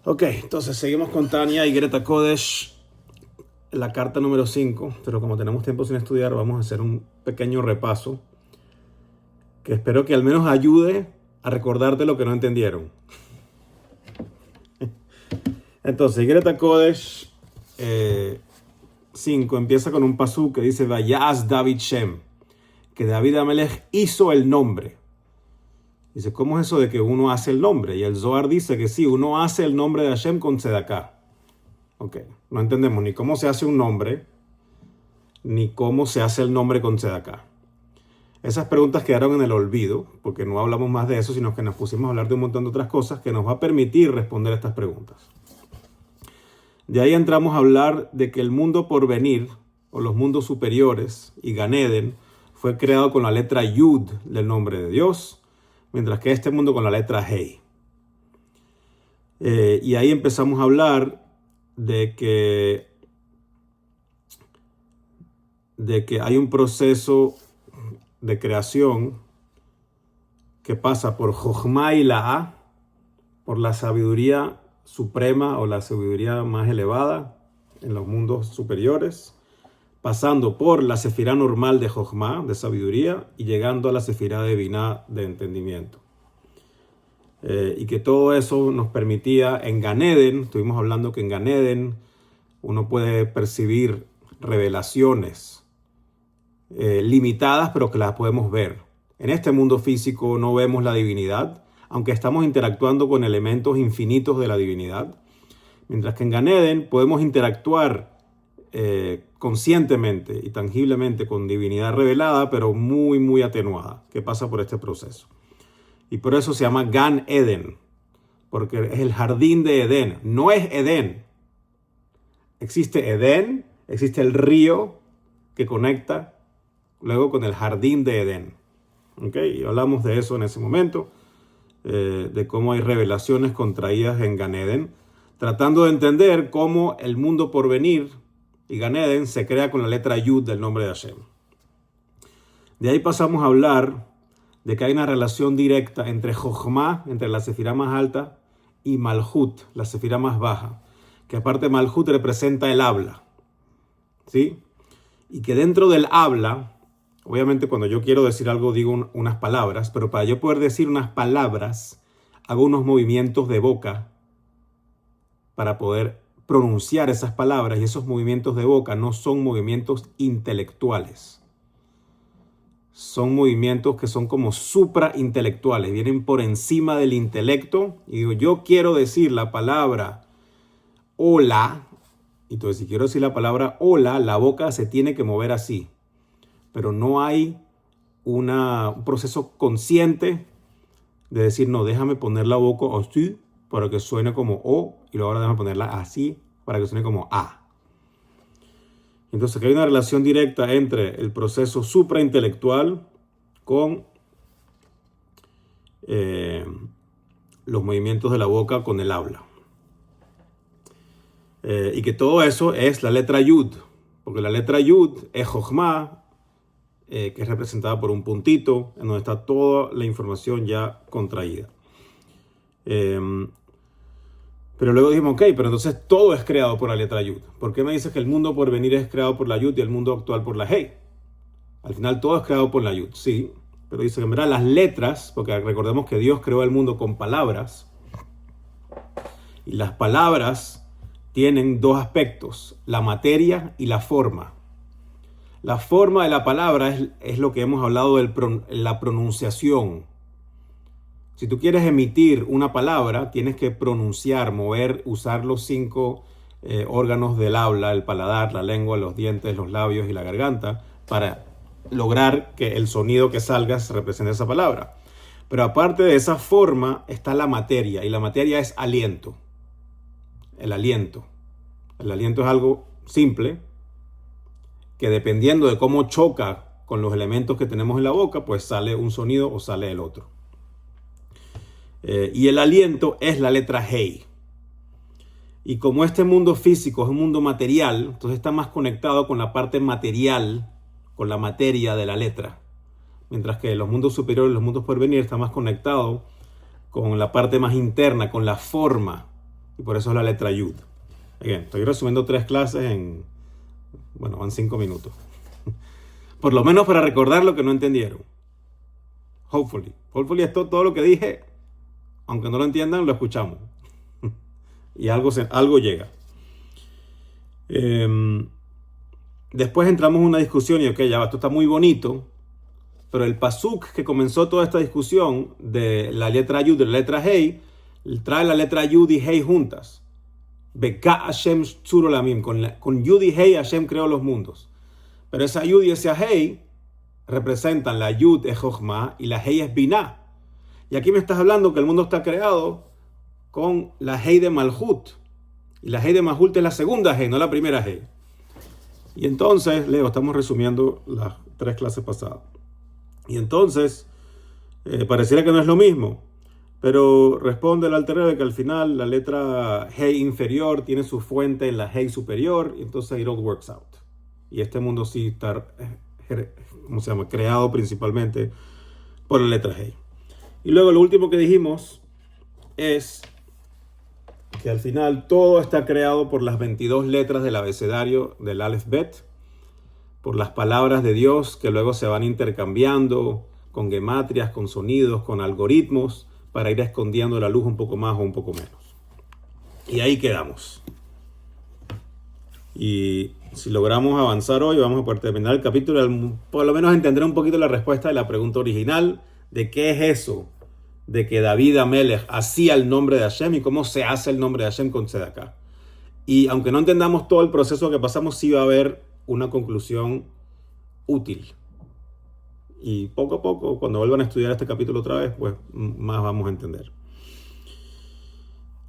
Ok, entonces seguimos con Tanya y Greta Kodesh, la carta número 5, pero como tenemos tiempo sin estudiar, vamos a hacer un pequeño repaso que espero que al menos ayude a recordarte lo que no entendieron. Entonces, Greta Kodesh 5 empieza con un pasú que dice Vayaz David Shem, que David Amelech hizo el nombre. Dice, ¿cómo es eso de que uno hace el nombre? Y el Zohar dice que sí, uno hace el nombre de Hashem con Tzedaká. Ok, no entendemos ni cómo se hace un nombre, ni cómo se hace el nombre con Tzedaká. Esas preguntas quedaron en el olvido, porque no hablamos más de eso, sino que nos pusimos a hablar de un montón de otras cosas que nos va a permitir responder estas preguntas. De ahí entramos a hablar de que el mundo por venir, o los mundos superiores, y Gan Eden, fue creado con la letra Yud del nombre de Dios, mientras que este mundo con la letra Hei. Y ahí empezamos a hablar de que hay un proceso de creación que pasa por Jochma y La'ah, por la sabiduría suprema o la sabiduría más elevada en los mundos superiores, pasando por la sefirá normal de Jochma, de sabiduría, y llegando a la sefirá de Binah, de entendimiento. Y que todo eso nos permitía en Gan Eden, estuvimos hablando que en Gan Eden uno puede percibir revelaciones limitadas, pero que las podemos ver. En este mundo físico no vemos la divinidad, aunque estamos interactuando con elementos infinitos de la divinidad. Mientras que en Gan Eden podemos interactuar conscientemente y tangiblemente con divinidad revelada, pero muy, muy atenuada, que pasa por este proceso. Y por eso se llama Gan Eden, porque es el jardín de Edén. No es Edén. Existe Edén, existe el río que conecta luego con el jardín de Edén. ¿Okay? Y hablamos de eso en ese momento, de cómo hay revelaciones contraídas en Gan Eden, tratando de entender cómo el mundo por venir y Gan Eden se crea con la letra Yud del nombre de Hashem. De ahí pasamos a hablar de que hay una relación directa entre Jochma, entre la sefirá más alta, y Malhut, la sefirá más baja, que aparte Malhut representa el habla, ¿sí? Y que dentro del habla, obviamente cuando yo quiero decir algo digo unas palabras, pero para yo poder decir unas palabras, hago unos movimientos de boca para poder pronunciar esas palabras, y esos movimientos de boca no son movimientos intelectuales. Son movimientos que son como supraintelectuales, vienen por encima del intelecto. Y digo, yo quiero decir la palabra hola. Entonces, si quiero decir la palabra hola, la boca se tiene que mover así. Pero no hay un proceso consciente de decir, no, déjame poner la boca así para que suene como O, y luego ahora déjame ponerla así para que suene como A. Entonces, que hay una relación directa entre el proceso supraintelectual con los movimientos de la boca con el habla. Y que todo eso es la letra Yud, porque la letra Yud es Jochma, que es representada por un puntito, en donde está toda la información ya contraída. Pero luego dijimos, ok, pero entonces todo es creado por la letra Yud. ¿Por qué me dices que el mundo por venir es creado por la Yud y el mundo actual por la Hei? Al final todo es creado por la Yud, sí. Pero dice que en verdad las letras, porque recordemos que Dios creó el mundo con palabras. Y las palabras tienen dos aspectos, la materia y la forma. La forma de la palabra es lo que hemos hablado de la pronunciación. Si tú quieres emitir una palabra, tienes que pronunciar, mover, usar los 5 órganos del habla, el paladar, la lengua, los dientes, los labios y la garganta, para lograr que el sonido que salga se represente esa palabra. Pero aparte de esa forma está la materia, y la materia es aliento. El aliento. El aliento es algo simple, que dependiendo de cómo choca con los elementos que tenemos en la boca, pues sale un sonido o sale el otro. Y el aliento es la letra Hei. Y como este mundo físico es un mundo material, entonces está más conectado con la parte material, con la materia de la letra. Mientras que los mundos superiores, los mundos por venir, están más conectados con la parte más interna, con la forma y por eso es la letra Yud. Bien, estoy resumiendo 3 clases van 5 minutos. Por lo menos para recordar lo que no entendieron. Hopefully esto, todo lo que dije, aunque no lo entiendan, lo escuchamos. Y algo llega. Después entramos en una discusión y ya va, esto está muy bonito, pero el pasuk que comenzó toda esta discusión de la letra Yud y la letra Hei, trae la letra Yud y Hei juntas. Beka Hashem tzur olamim, con Yud y Hei Hashem creó los mundos. Pero esa Yud y esa Hei representan la Yud es Jochma y la Hei es Binah. Y aquí me estás hablando que el mundo está creado con la Hei de Malhut. Y la Hei de Malhut es la segunda Hei, no la primera Hei. Y entonces, Leo, estamos resumiendo las 3 clases pasadas. Y entonces, pareciera que no es lo mismo. Pero responde el Alter Rebbe que al final la letra Hei inferior tiene su fuente en la Hei superior. Y entonces it all works out. Y este mundo sí está, creado principalmente por la letra Hei. Y luego lo último que dijimos es que al final todo está creado por las 22 letras del abecedario del Aleph Bet, por las palabras de Dios que luego se van intercambiando con gematrias, con sonidos, con algoritmos, para ir escondiendo la luz un poco más o un poco menos. Y ahí quedamos. Y si logramos avanzar hoy, vamos a poder terminar el capítulo, por lo menos entender un poquito la respuesta de la pregunta original, de qué es eso de que David Amelech hacía el nombre de Hashem y cómo se hace el nombre de Hashem con Tzedaká. Y aunque no entendamos todo el proceso que pasamos, sí va a haber una conclusión útil. Y poco a poco, cuando vuelvan a estudiar este capítulo otra vez, pues más vamos a entender.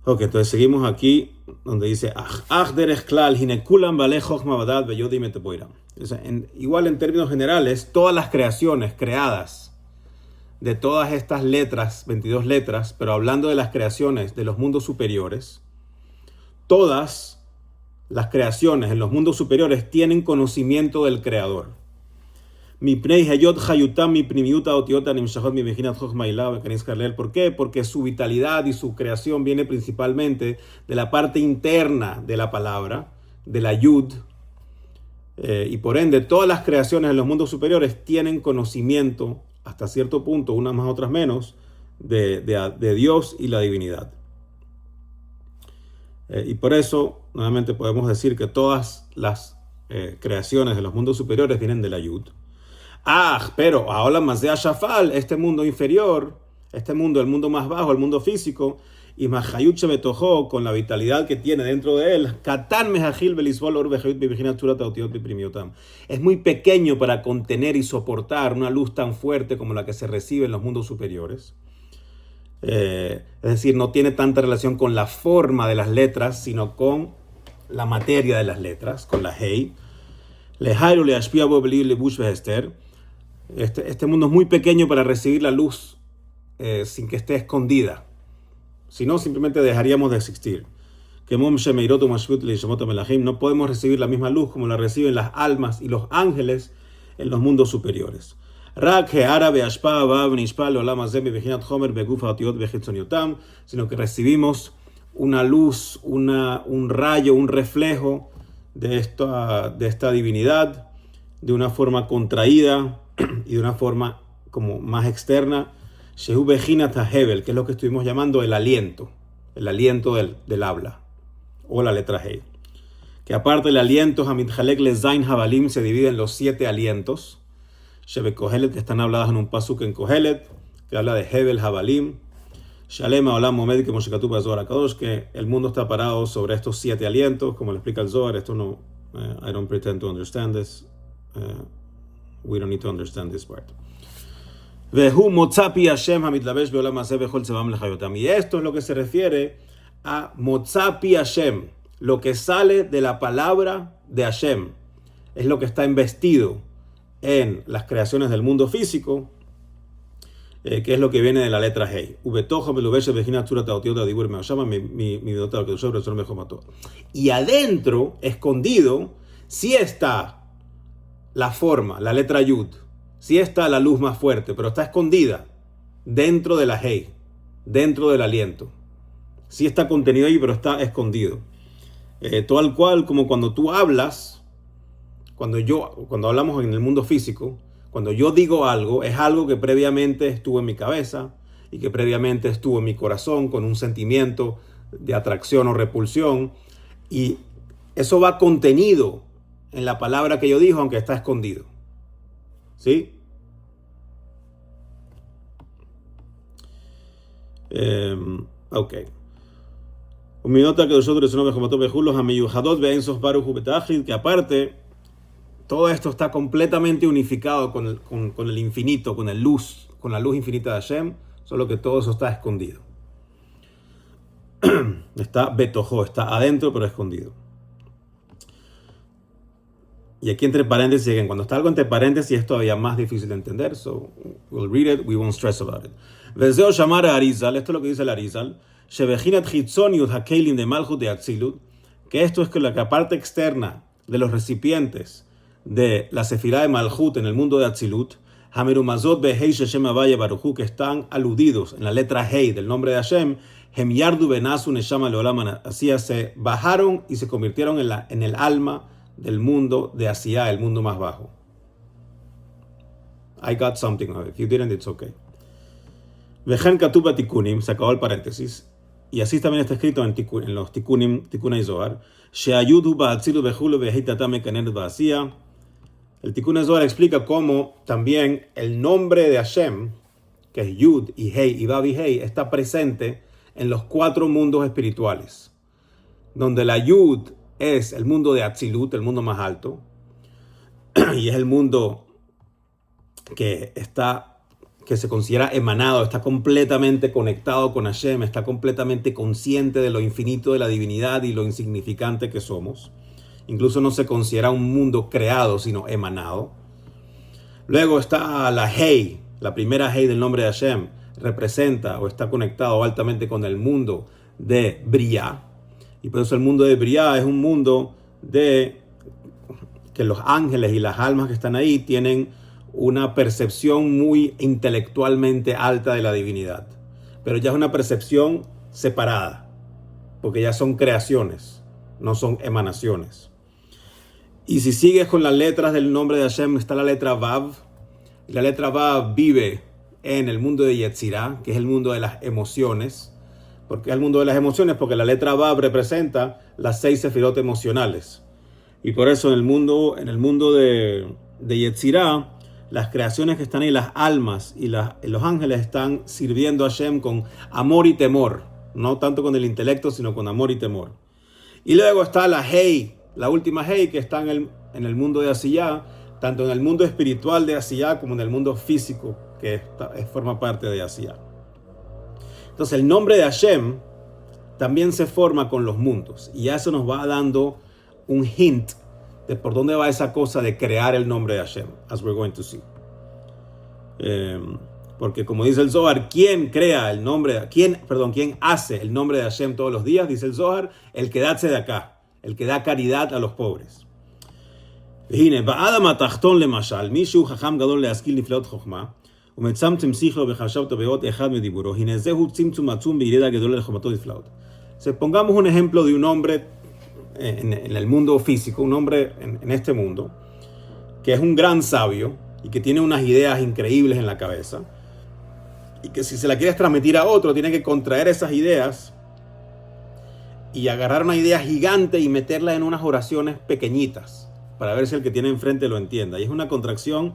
Ok, entonces seguimos aquí, donde dice igual en términos generales, todas las creaciones creadas de todas estas letras, 22 letras, pero hablando de las creaciones de los mundos superiores, todas las creaciones en los mundos superiores tienen conocimiento del Creador. ¿Por qué? Porque su vitalidad y su creación viene principalmente de la parte interna de la palabra, de la Yud, y por ende todas las creaciones en los mundos superiores tienen conocimiento hasta cierto punto, unas más, otras menos, de Dios y la divinidad. Y por eso, nuevamente podemos decir que todas las creaciones de los mundos superiores vienen de la Yud. Pero ahora más de Ashafal, este mundo inferior, este mundo, el mundo más bajo, el mundo físico, y Mahayut Shebetojo, con la vitalidad que tiene dentro de él, Katan Mehajil Belisbol Or Behayut Bibijinat Surat Aotiot Biprimiotam. Es muy pequeño para contener y soportar una luz tan fuerte como la que se recibe en los mundos superiores. Es decir, no tiene tanta relación con la forma de las letras, sino con la materia de las letras, con la Hei. Lehairu Leashpia Bo Beli Lebush Behester. Este mundo es muy pequeño para recibir la luz sin que esté escondida. Si no, simplemente dejaríamos de existir. No podemos recibir la misma luz como la reciben las almas y los ángeles en los mundos superiores. Sino que recibimos una luz, un rayo, un reflejo de esta divinidad de una forma contraída y de una forma como más externa. Shehu Bejinat HaHevel, que es lo que estuvimos llamando el aliento del habla, o la letra Hei. Que aparte del aliento, Hamidhalek Lezain Habalim, se divide en los 7 alientos. Shebe Kohelet, que están habladas en un pasuk en Kohelet, que habla de Hevel Habalim. Shalema Olam Momed, que Moshe Katuv Zohar HaKadosh, que el mundo está parado sobre estos 7 alientos, como lo explica el Zohar. Esto no, I don't pretend to understand this. We don't need to understand this part. Y esto es lo que se refiere a Motzapi Hashem, lo que sale de la palabra de Hashem, es lo que está investido en las creaciones del mundo físico, que es lo que viene de la letra Hei. Y adentro, escondido, sí está la forma, la letra Yud. Sí está la luz más fuerte, pero está escondida dentro de la Hei, dentro del aliento. Sí está contenido ahí, pero está escondido. Tal cual como cuando tú hablas, cuando hablamos en el mundo físico, cuando yo digo algo, es algo que previamente estuvo en mi cabeza y que previamente estuvo en mi corazón con un sentimiento de atracción o repulsión. Y eso va contenido en la palabra que yo digo, aunque está escondido. ¿Sí? Ok. Un minuto que nosotros que aparte, todo esto está completamente unificado con el infinito, con la luz infinita de Hashem, solo que todo eso está escondido. Está betojo, está adentro pero escondido. Y aquí entre paréntesis, cuando está algo entre paréntesis es todavía más difícil de entender. So, we'll read it, we won't stress about it. Vezeo shamar Arizal, esto es lo que dice el Arizal, shebechinat chitzoniut hakelim de malchut de atzilut, que esto es que la parte externa de los recipientes de la sefirá de malchut en el mundo de atzilut, hamerumazot behei sheshem avaye baruchu, que están aludidos en la letra hei del nombre de Hashem, hem yardu benasu neshama leolam, así se bajaron y se convirtieron en el alma del mundo de Asiá, el mundo más bajo. I got something of it. If you didn't, it's okay. Vejen katuba tikunim, se acabó el paréntesis. Y así también está escrito en los tikunim, tikunay zohar. Sheayudu ba'atzilu bejulu vehitatame kanet ba'asía. El tikunay zohar explica cómo también el nombre de Hashem, que es Yud y Hei y Vav y Hei, está presente en los 4 mundos espirituales. Donde la Yud es el mundo de Atzilut, el mundo más alto, y es el mundo que se considera emanado, está completamente conectado con Hashem, está completamente consciente de lo infinito de la divinidad y lo insignificante que somos. Incluso no se considera un mundo creado, sino emanado. Luego está la Hei, la primera Hei del nombre de Hashem, representa o está conectado altamente con el mundo de Briah. Y por eso el mundo de Briah es un mundo de que los ángeles y las almas que están ahí tienen una percepción muy intelectualmente alta de la divinidad. Pero ya es una percepción separada, porque ya son creaciones, no son emanaciones. Y si sigues con las letras del nombre de Hashem, está la letra Vav. Y la letra Vav vive en el mundo de Yetzirah, que es el mundo de las emociones. ¿Por qué el mundo de las emociones? Porque la letra Vav representa las 6 sefirot emocionales. Y por eso en el mundo de Yetzirah, las creaciones que están ahí, las almas y los ángeles están sirviendo a Hashem con amor y temor. No tanto con el intelecto, sino con amor y temor. Y luego está la Hei, la última Hei, que está en el mundo de Asiyah, tanto en el mundo espiritual de Asiyah como en el mundo físico, que forma parte de Asiyah. Entonces el nombre de Hashem también se forma con los mundos y eso nos va dando un hint de por dónde va esa cosa de crear el nombre de Hashem, as we're going to see. Porque como dice el Zohar, ¿quién hace el nombre de Hashem todos los días? Dice el Zohar, el que da tzedakah, el que da caridad a los pobres. והנה, באדם התחתון למשל, מישהו חכם גדול להשכיל נפלאות חוכמה, ומצמצם שכלו וחשב טובות אחד מדיבורו, הנה זהו צמצום עצום בירידה גדולה לחוכמתו נפלאות. Pongamos un ejemplo de un hombre en el mundo físico, un hombre en este mundo, que es un gran sabio y que tiene unas ideas increíbles en la cabeza, y que si se la quieres transmitir a otro, tiene que contraer esas ideas y agarrar una idea gigante y meterla en unas oraciones pequeñitas, para ver si el que tiene enfrente lo entienda. Y es una contracción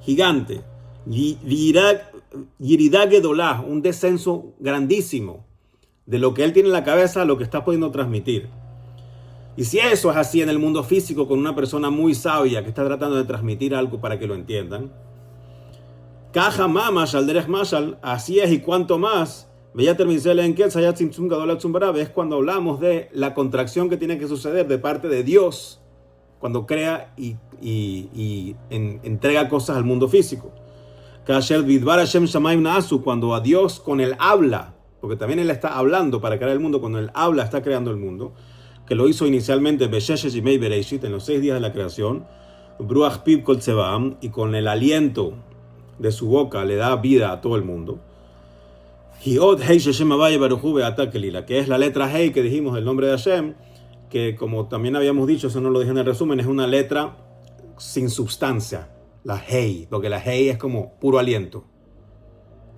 gigante. Yiridah Gedolah, un descenso grandísimo de lo que él tiene en la cabeza a lo que está pudiendo transmitir. Y si eso es así en el mundo físico con una persona muy sabia que está tratando de transmitir algo para que lo entiendan, Kaja Mashal Derech Mashal, así es y cuanto más, es cuando hablamos de la contracción que tiene que suceder de parte de Dios cuando crea y entrega cosas al mundo físico. Cuando a Dios con él habla, porque también él está hablando para crear el mundo, cuando él habla está creando el mundo, que lo hizo inicialmente en los 6 días de la creación, y con el aliento de su boca le da vida a todo el mundo. Hiot Hei Sheshem Havaya Baruch Hu Beata Kelila, que es la letra Hei que dijimos del nombre de Hashem, que como también habíamos dicho, eso no lo dije en el resumen, es una letra sin sustancia, la Hei, porque la Hei es como puro aliento.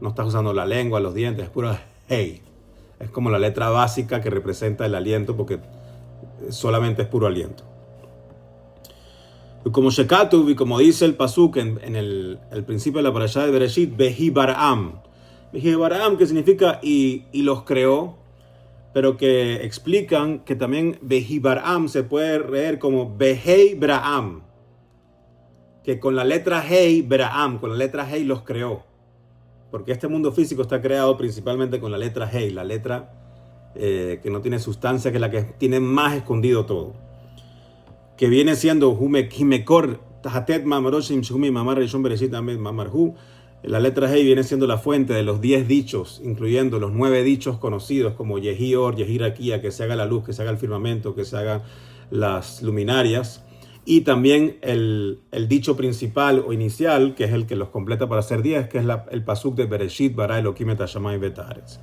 No estás usando la lengua, los dientes, es puro Hei. Es como la letra básica que representa el aliento, porque solamente es puro aliento. Y como Shekatuv, y como dice el Pasuk en el principio de la parashá de Bereshit, Behi Baraam. Behi Baraam, que significa y los creó, pero que explican que también Behi Baraam se puede leer como Behei Braam, que con la letra Hei, Braam, con la letra Hei los creó. Porque este mundo físico está creado principalmente con la letra Hei, la letra que no tiene sustancia, que es la que tiene más escondido todo. Que viene siendo Himekor Tahatet Mamaroshim Shumi Mamar Rishon Bereshit Amed Mamarhu. La letra Hei viene siendo la fuente de los 10 dichos, incluyendo los 9 dichos conocidos como Yehior, Yehirakia, que se haga la luz, que se haga el firmamento, que se hagan las luminarias. Y también el dicho principal o inicial, que es el que los completa para hacer 10, que es el pasuk de Bereshit, Bara Elohim et Hashamayim v'et haaretz.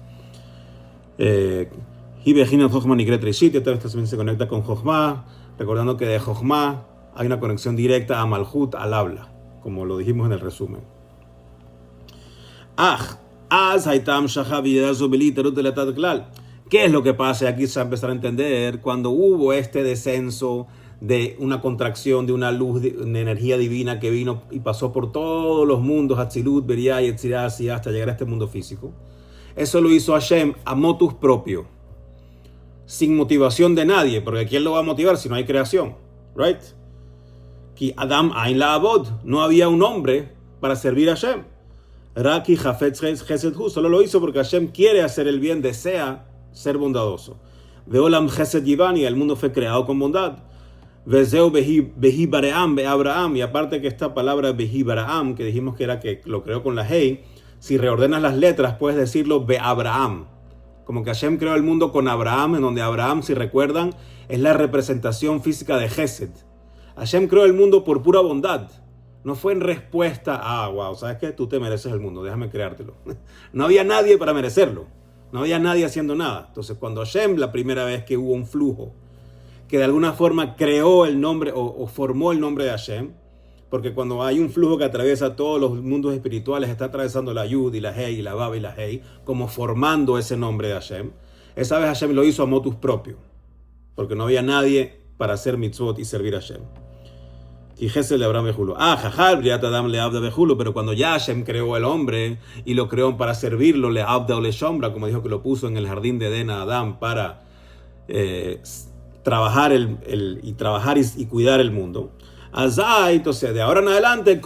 Hibejina Jochma Nikret Rishit, esta vez también se conecta con Jochma, recordando que de Jochma hay una conexión directa a Malhut, al habla, como lo dijimos en el resumen. ¿Qué es lo que pasa? Aquí se va a empezar a entender cuando hubo este descenso de una contracción, de una luz, de una energía divina que vino y pasó por todos los mundos, Atzilut, Beriah y Yetzirah, hasta llegar a este mundo físico. Eso lo hizo Hashem a motus propio, sin motivación de nadie, porque ¿quién lo va a motivar si no hay creación? Right? Ki Adam Ain La'abod, no había un hombre para servir a Hashem. Raki Hafetz Chesed Hu, solo lo hizo porque Hashem quiere hacer el bien, desea ser bondadoso. Veolam Chesed Yivani, el mundo fue creado con bondad. Vezeu Behi Baream, Be Abraham, y aparte que esta palabra Behi Baream, que dijimos que era que lo creó con la Hei, si reordenas las letras puedes decirlo Be Abraham. Como que Hashem creó el mundo con Abraham, en donde Abraham, si recuerdan, es la representación física de Chesed. Hashem creó el mundo por pura bondad. No fue en respuesta a, wow, ¿sabes qué? Tú te mereces el mundo, déjame creártelo. No había nadie para merecerlo. No había nadie haciendo nada. Entonces, cuando Hashem, la primera vez que hubo un flujo, que de alguna forma creó el nombre o formó el nombre de Hashem, porque cuando hay un flujo que atraviesa todos los mundos espirituales, está atravesando la Yud y la Hei y la Bab y la Hei, como formando ese nombre de Hashem. Esa vez Hashem lo hizo a motus propio, porque no había nadie para hacer mitzvot y servir a Hashem. Pero cuando ya Hashem creó el hombre y lo creó para servirlo, le abda o le sombra, como dijo que lo puso en el jardín de Edén a Adán para trabajar y cuidar el mundo. Entonces, de ahora en adelante,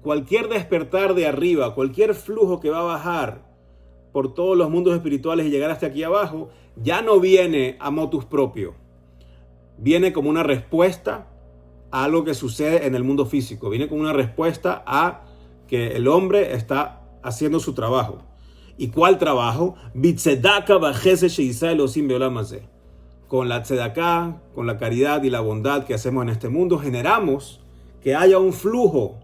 cualquier despertar de arriba, cualquier flujo que va a bajar por todos los mundos espirituales y llegar hasta aquí abajo, ya no viene a motus propio. Viene como una respuesta a algo que sucede en el mundo físico. Viene como una respuesta a que el hombre está haciendo su trabajo. ¿Y cuál trabajo? Con la tzedaká, con la caridad y la bondad que hacemos en este mundo, generamos que haya un flujo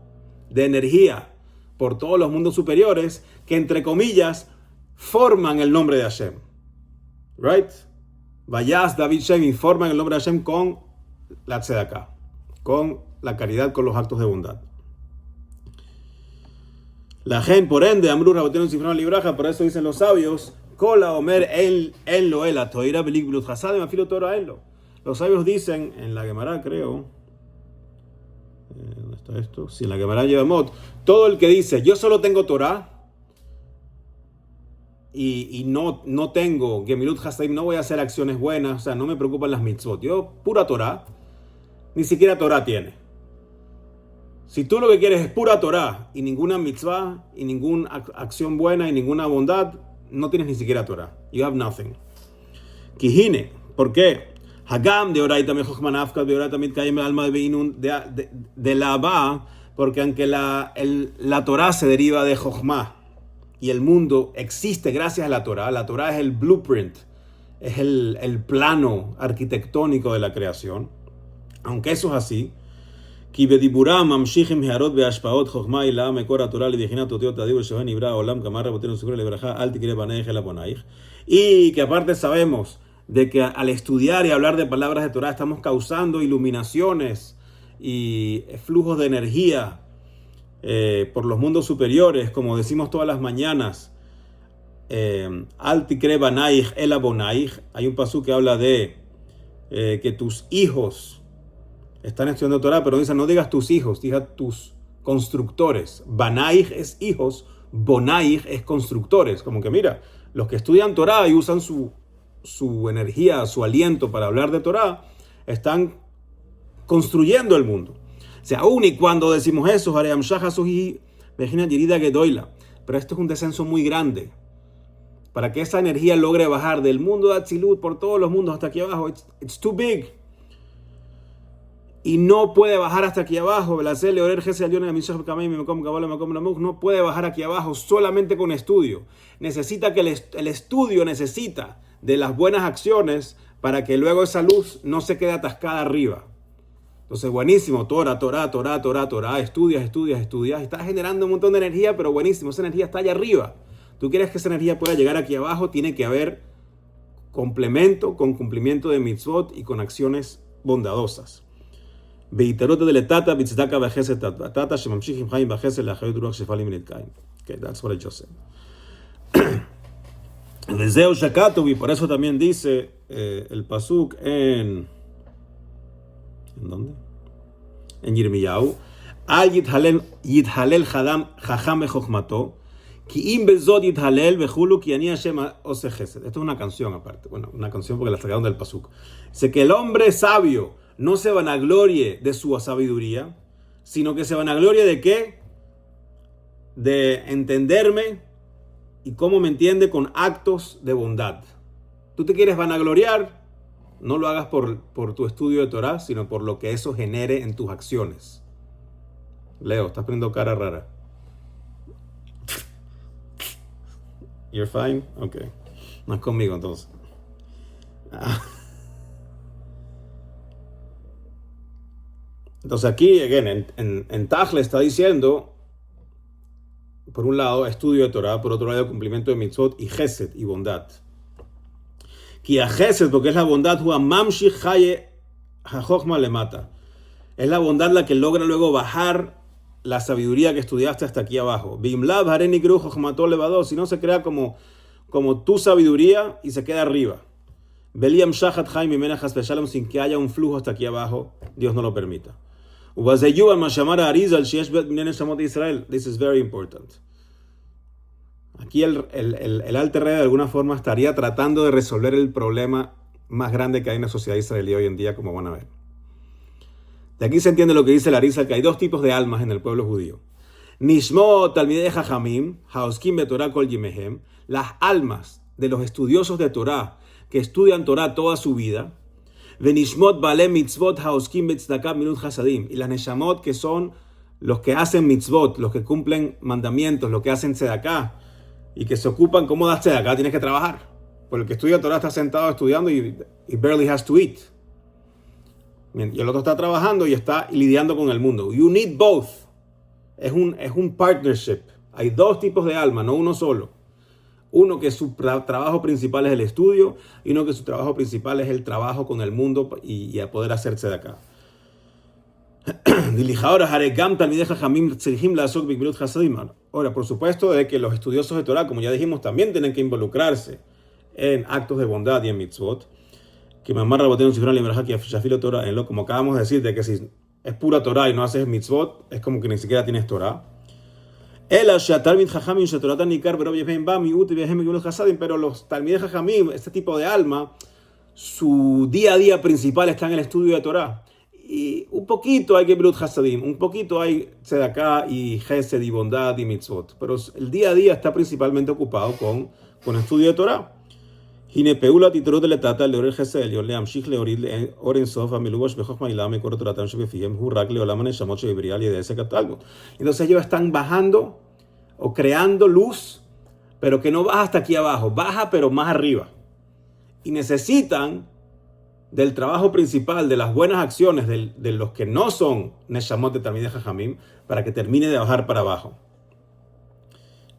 de energía por todos los mundos superiores que, entre comillas, forman el nombre de Hashem. Right? Vayas David Shem forman el nombre de Hashem con la tzedaká, con la caridad, con los actos de bondad. La gen, por ende, Amru Rabotenu Sifron Libraja, por eso dicen los sabios, Kola Omer en lo ela, Toira Belik Blut Hasadem, Afilo Torah en lo. Los sabios dicen, en la Gemara creo, ¿dónde está esto? Sí, en la Gemara Yevamot, todo el que dice, yo solo tengo Torah, y no tengo Gemilut Hasadim, no voy a hacer acciones buenas, o sea, no me preocupan las mitzvot. Yo, pura Torah, ni siquiera Torah tiene. Si tú lo que quieres es pura Torah y ninguna mitzvah y ninguna acción buena y ninguna bondad, no tienes ni siquiera Torah. You have nothing. Kijine, ¿por qué? Hagam de oraita mejochman afkat de oraita mitkaim alma de beinun de la ba, porque aunque la Torah se deriva de Jochma y el mundo existe gracias a la Torah es el blueprint, es el plano arquitectónico de la creación. Aunque eso es así, כי בדיבורם ממשיכים הערות והשפעות חוכמה הילאה מקור התורה לבחינת אותיות הדיבור שבהן נברא העולם כמה רבותינו זכרו לברכה אל תקרא בנייך אלא בונייך. Y que aparte sabemos de que al estudiar y hablar de palabras de Torah estamos causando iluminaciones y flujos de energía por los mundos superiores, como decimos todas las mañanas. Al tikre banaich el abonaich. Hay un pasú que habla de que tus hijos están estudiando Torah, pero dice no digas tus hijos, diga tus constructores. Banaich es hijos, bonaich es constructores. Como que mira, los que estudian Torah y usan su energía, su aliento para hablar de Torah, están construyendo el mundo. O sea, aún y cuando decimos eso, pero esto es un descenso muy grande. Para que esa energía logre bajar del mundo de Atzilut por todos los mundos hasta aquí abajo, it's too big. Y no puede bajar hasta aquí abajo. No puede bajar aquí abajo solamente con estudio. Necesita que el estudio necesita de las buenas acciones para que luego esa luz no se quede atascada arriba. Entonces, buenísimo, Torah, estudias. Estás generando un montón de energía, pero buenísimo, esa energía está allá arriba. Tú quieres que esa energía pueda llegar aquí abajo, tiene que haber complemento con cumplimiento de mitzvot y con acciones bondadosas. Okay, that's what I just said. Y por eso también dice el pasuk ¿en dónde? En Yirmiyahu. Al yithalel chacham bechokhmato, ki im bezod yithalel vechulu ki ani Hashem ose chesed. Esto es una canción aparte. Bueno, una canción porque la sacaron del pasuk. Dice que el hombre sabio no se vanaglorie de su sabiduría, sino que se vanaglorie de ¿qué? De entenderme y cómo me entiende con actos de bondad. Tú te quieres vanagloriar, no lo hagas por tu estudio de Torah, sino por lo que eso genere en tus acciones. Leo, estás poniendo cara rara. You're fine? Ok. No es conmigo entonces. Entonces aquí, again, en Taj le está diciendo, por un lado, estudio de Torah, por otro lado, cumplimiento de mitzvot y chesed y bondad. Ki a chesed, porque es la bondad, hua mamshich chaye hachochma lemata. Es la bondad la que logra luego bajar la sabiduría que estudiaste hasta aquí abajo. Bimlav hareni kru chochmato levado, si no se crea como tu sabiduría y se queda arriba. Beliam shachat chaim mimena chas v'shalom, sin que haya un flujo hasta aquí abajo, Dios no lo permita. This is very important. Aquí el Alter Rebbe de alguna forma estaría tratando de resolver el problema más grande que hay en la sociedad israelí hoy en día, como van a ver. De aquí se entiende lo que dice el Arizal, que hay dos tipos de almas en el pueblo judío. Nishmot talmidei chachamim, haoskim betorah kol yimehem, las almas de los estudiosos de Torah, que estudian Torah toda su vida. Venishmot bale mitzvot haoskim betzdaka minut hasadim, y las neshamot, que son los que hacen mitzvot, los que cumplen mandamientos, los que hacen tzedaká y que se ocupan cómo das tzedaká, tienes que trabajar. Porque el que estudia Torah está sentado estudiando y barely has to eat. Y el otro está trabajando y está lidiando con el mundo. You need both. Es un partnership. Hay dos tipos de alma, no uno solo. Uno que su trabajo principal es el estudio y uno que su trabajo principal es el trabajo con el mundo y a poder hacerse de acá. Ahora, por supuesto, de que los estudiosos de Torah, como ya dijimos, también tienen que involucrarse en actos de bondad y en mitzvot. Como acabamos de decir, de que si es pura Torah y no haces mitzvot, es como que ni siquiera tienes Torah. Pero los talmidei jajamim, este tipo de alma, su día a día principal está en el estudio de Torah. Y un poquito hay Gebrut Hasadim, un poquito hay Tzedaká y Chesed y bondad y mitzvot. Pero el día a día está principalmente ocupado con estudio de Torah. הנה פעולת התעוררות לטאטא לעורר חסד עליון להמשיך להוריד אור אינסוף המלובש בחוכמה עילה מקור תורתם שבפיהם הוא רק לעולם הנשמות שבבריאה על ידי עסק התלמוד. Entonces ellos están bajando o creando luz, pero que no baja hasta aquí abajo, baja pero más arriba. Y necesitan del trabajo principal, de las buenas acciones de los que no son Neshamot de Talmidei Jajamim, para que termine de bajar para abajo.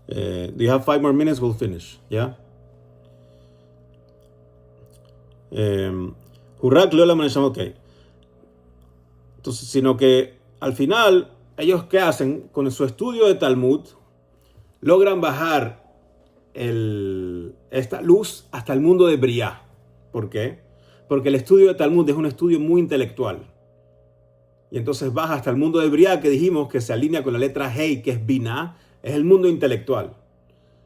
Do you have 5 more minutes? We'll finish. Yeah? Hurrak Lola Neshamot. Ok. Entonces, sino que al final, ellos ¿qué hacen? Con su estudio de Talmud, logran bajar esta luz hasta el mundo de Briá. ¿Por qué? Porque el estudio de Talmud es un estudio muy intelectual. Y entonces baja hasta el mundo de Briá, que dijimos que se alinea con la letra Hei, que es Binah, es el mundo intelectual.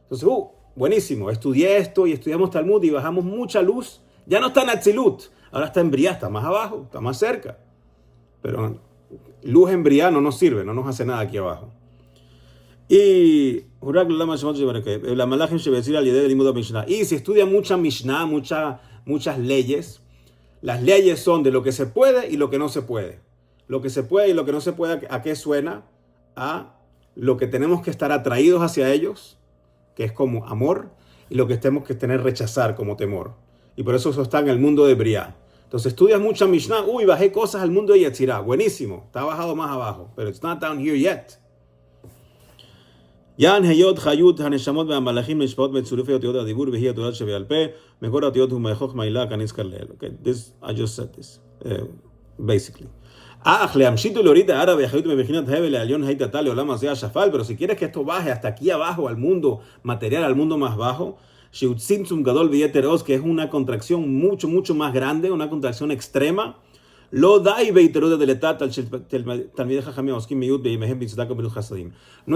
Entonces, buenísimo, estudié esto y estudiamos Talmud y bajamos mucha luz. Ya no está en Atzilut, ahora está en Briá, está más abajo, está más cerca. Pero luz en Briá no nos sirve, no nos hace nada aquí abajo. Y y si estudia mucha Mishnah, muchas leyes, las leyes son de lo que se puede y lo que no se puede. Lo que se puede y lo que no se puede, ¿a qué suena? A lo que tenemos que estar atraídos hacia ellos, que es como amor, y lo que tenemos que tener rechazar como temor. Y por eso está en el mundo de Briá. Entonces estudias mucha Mishnah, bajé cosas al mundo de Yetzirah, buenísimo, está bajado más abajo, pero it's not down here yet. Yan heyot chayut haneshamot ve'amalachim nishpaot betzurufei otiyot adibur vehi atorat shebe'al peh mekor otiyot hu me'choch ma'ila kanis karleel. Okay, this I just said this basically. Leamshito leorita árabe hayut mebechinat hebel le'alyon heitatale olam hazeh shafal. Pero si quieres que esto baje hasta aquí abajo al mundo material, al mundo más bajo, sheutzimtzum gadol ve'yeter oz, que es una contracción mucho más grande, una contracción extrema. No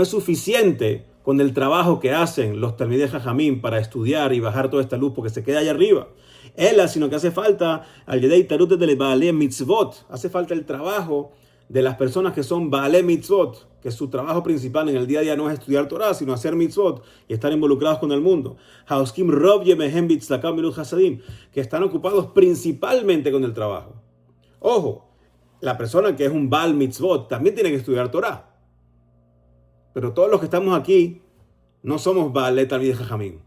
es suficiente con el trabajo que hacen los Talmidei Jajamim para estudiar y bajar toda esta luz porque se queda allá arriba. Sino que hace falta hace falta el trabajo de las personas que son Baalei Mitzvot, que su trabajo principal en el día a día no es estudiar Torah, sino hacer mitzvot y estar involucrados con el mundo. Que están ocupados principalmente con el trabajo. Ojo, la persona que es un Baal Mitzvot también tiene que estudiar Torah. Pero todos los que estamos aquí no somos Baalei Talmidei Jajamim.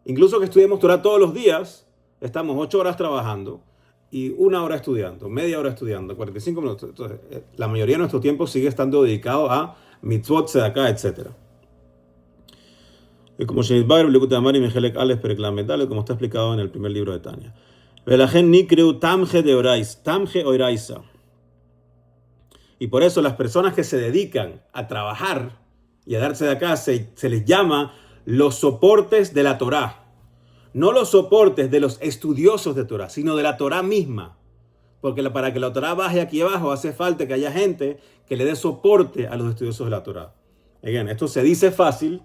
Incluso que estudiemos Torah todos los días, estamos 8 horas trabajando y 1 hora estudiando, media hora estudiando, 45 minutos. Entonces, la mayoría de nuestro tiempo sigue estando dedicado a mitzvot, tzedakah, etc. Y como está explicado en el primer libro de Tanya. Y por eso las personas que se dedican a trabajar y a darse de acá se les llama los soportes de la Torá. No los soportes de los estudiosos de Torá, sino de la Torá misma. Porque para que la Torá baje aquí abajo hace falta que haya gente que le dé soporte a los estudiosos de la Torá. Again, esto se dice fácil,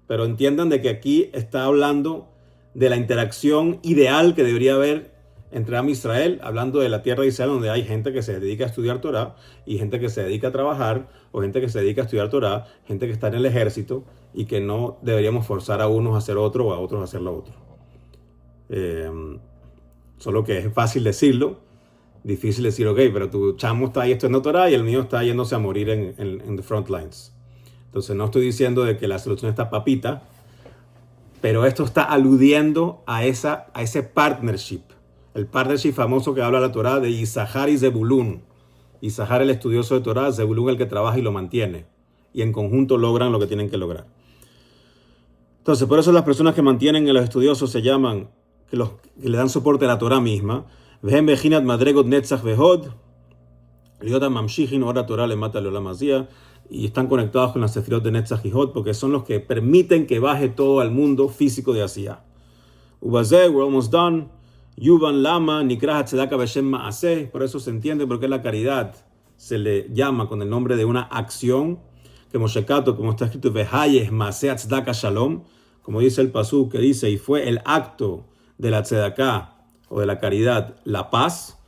pero entiendan de que aquí está hablando de la interacción ideal que debería haber entre Am Israel, hablando de la tierra de Israel, donde hay gente que se dedica a estudiar Torah y gente que se dedica a trabajar, o gente que se dedica a estudiar Torah, gente que está en el ejército y que no deberíamos forzar a unos a hacer otro o a otros a hacer lo otro. Solo que es fácil decirlo, difícil decir, ok, pero tu chamo está ahí estudiando Torah y el mío está yéndose a morir en the front lines. Entonces no estoy diciendo de que la solución está papita, pero esto está aludiendo a ese partnership. El partnership famoso que habla la Torá de Isahar y Zebulún. Isahar el estudioso de Torá, Zebulún el que trabaja y lo mantiene. Y en conjunto logran lo que tienen que lograr. Entonces, por eso las personas que mantienen a los estudiosos se llaman, que le dan soporte a la Torá misma. Vehem bechinat madregot netzach vehod. Liotam mamshichin ora Torá le mata leolam hazia. Y están conectados con las sefirot de Netzach y Hod porque son los que permiten que baje todo al mundo físico de Asiyah. Ubazeh, we're almost done. Yuvan Lama, Nikrah Tzedaka Beshem Maaseh. Por eso se entiende por qué la caridad se le llama con el nombre de una acción. Que Moshekato, como está escrito, Vehayeh Maaseh Tzedaka Shalom. Como dice el pasuk que dice, y fue el acto de la Tzedaka o de la caridad, la paz.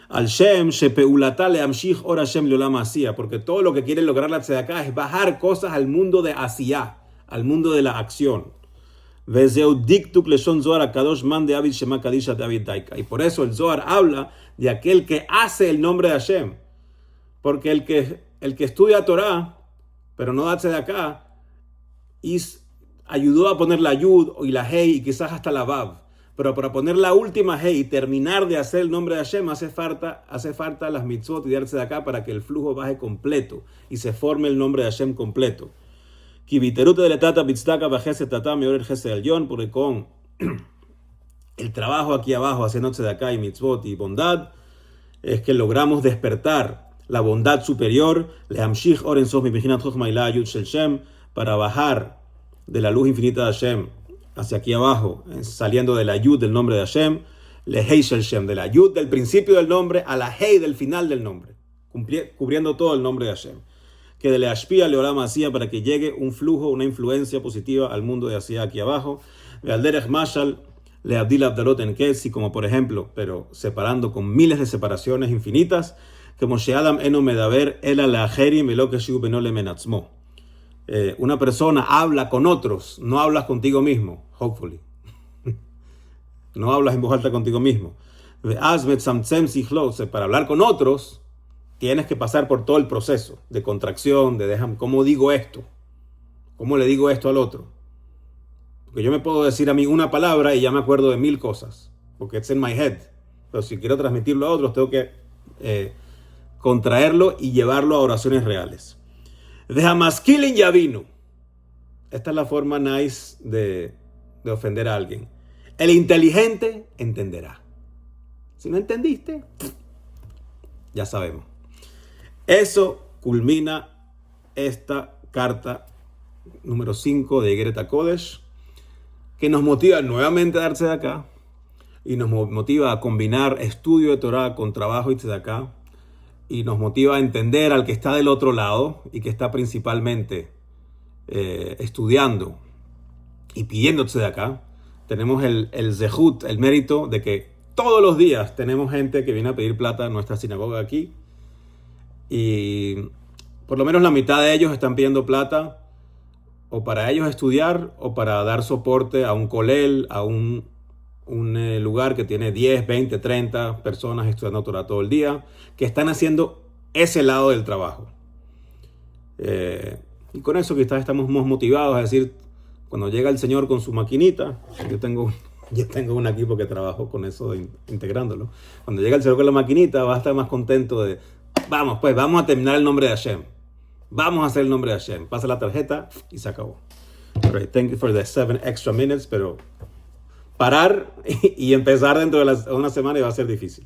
Al Shem Shepeulata Leamshich Or Hashem Leolam Asiyah, porque todo lo que quiere lograr la Tzedakah es bajar cosas al mundo de Asiyah, al mundo de la acción. Vezeu diktuk leshon Zohar akadosh man de Avid Shema Kadisha de Avid Daika. Y por eso el Zohar habla de aquel que hace el nombre de Hashem, porque el que estudia Torah, pero no da Tzedakah, ayudó a poner la Yud y la Hei y quizás hasta la Vav. Pero para poner la última Hey y terminar de hacer el nombre de Hashem, hace falta las mitzvot y darse de acá para que el flujo baje completo y se forme el nombre de Hashem completo. Porque con el trabajo aquí abajo, haciéndose de acá y mitzvot y bondad, es que logramos despertar la bondad superior, para bajar de la luz infinita de Hashem hacia aquí abajo, saliendo de la yud del nombre de Hashem, lehei shel Shem, de la yud del principio del nombre a la hei del final del nombre, cubriendo todo el nombre de Hashem. Que de leashpia leolam hacía para que llegue un flujo, una influencia positiva al mundo de hacia aquí abajo. Ve'alderech mashal leabdil abdalot en ketzi, como por ejemplo, pero separando con miles de separaciones infinitas, que Moshe Adam eno medaber ela leacherim velo keshiu beno lemenatzmo. Una persona habla con otros, no hablas contigo mismo, hopefully. No hablas en voz alta contigo mismo. Para hablar con otros, tienes que pasar por todo el proceso de contracción, de dejar, ¿cómo digo esto? ¿Cómo le digo esto al otro? Porque yo me puedo decir a mí una palabra y ya me acuerdo de 1000 cosas, porque it's in my head. Pero si quiero transmitirlo a otros, tengo que contraerlo y llevarlo a oraciones reales. De Hamaskilin Yavinu. Esta es la forma nice de ofender a alguien. El inteligente entenderá. Si no entendiste, ya sabemos. Eso culmina esta carta número 5 de Igeret HaKodesh, que nos motiva nuevamente a darse de acá y nos motiva a combinar estudio de Torah con trabajo y tzedakah, y nos motiva a entender al que está del otro lado y que está principalmente estudiando y pidiéndose de acá. Tenemos el zehut, el mérito de que todos los días tenemos gente que viene a pedir plata en nuestra sinagoga aquí, y por lo menos la mitad de ellos están pidiendo plata o para ellos estudiar o para dar soporte a un kolel, a un lugar que tiene 10, 20, 30 personas estudiando Torah todo el día, que están haciendo ese lado del trabajo. Y con eso quizás estamos más motivados a decir, cuando llega el Señor con su maquinita, yo tengo un equipo que trabajo con eso, integrándolo. Cuando llega el Señor con la maquinita, va a estar más contento de, vamos a terminar el nombre de Hashem. Vamos a hacer el nombre de Hashem. Pasa la tarjeta y se acabó. Right, thank you for the 7 extra minutes, pero parar y empezar dentro de una semana va a ser difícil.